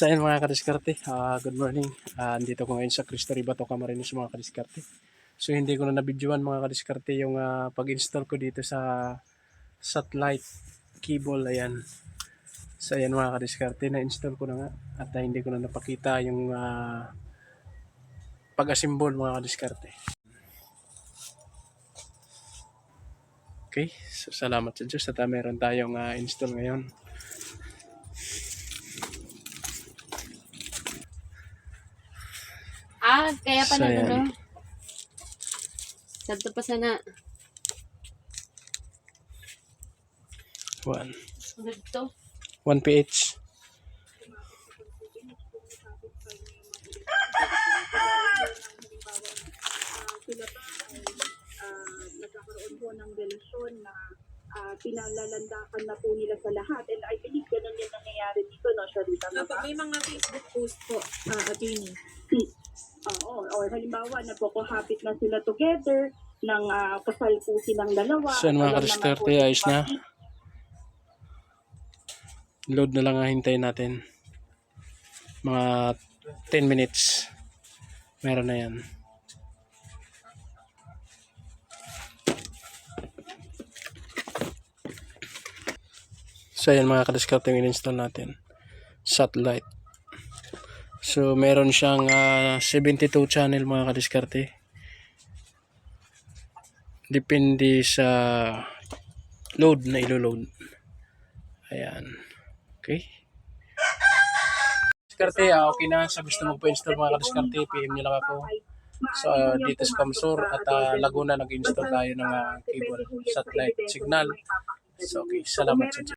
So ayun mga kadiskarte, good morning. Andito ko ngayon sa Cristo Ribato, Camarines mga kadiskarte. So hindi ko na nabidyoan mga kadiskarte yung pag-install ko dito sa satellite cable. Ayan. So ayan mga kadiskarte, na-install ko na nga at hindi ko na napakita yung pag-assemble mga kadiskarte. Okay, so salamat sa Diyos at meron tayong install ngayon. Kaya pa So, na ayan. ano. Sabto pa sana. Dito. 1 pH. Sila ba ay nagkakaroon po ng relasyon na pinalalandakan na po nila sa lahat. And I believe ganun yung nangyayari dito, no, Sharita? May mga Facebook post po, attorney. Oo, or halimbawa, nagpo-cohabit na sila together, ng kasal po silang dalawa. So yan mga kadiskarte, ayos na. Load na lang hintayin natin. Mga 10 minutes. Meron na yan. So yan mga kadiskarte yung in-install natin. Satellite. So meron siyang 72 channel mga kadiskarte. Depende sa load na ilo-load. Ayan. Okay. Diskarte, okay na. Sa gusto magpa-install mga kadiskarte, PM nyo lang ako. So dito sa Kamsur at Laguna nag-install tayo ng cable satellite signal. So okay, salamat sa Diyos.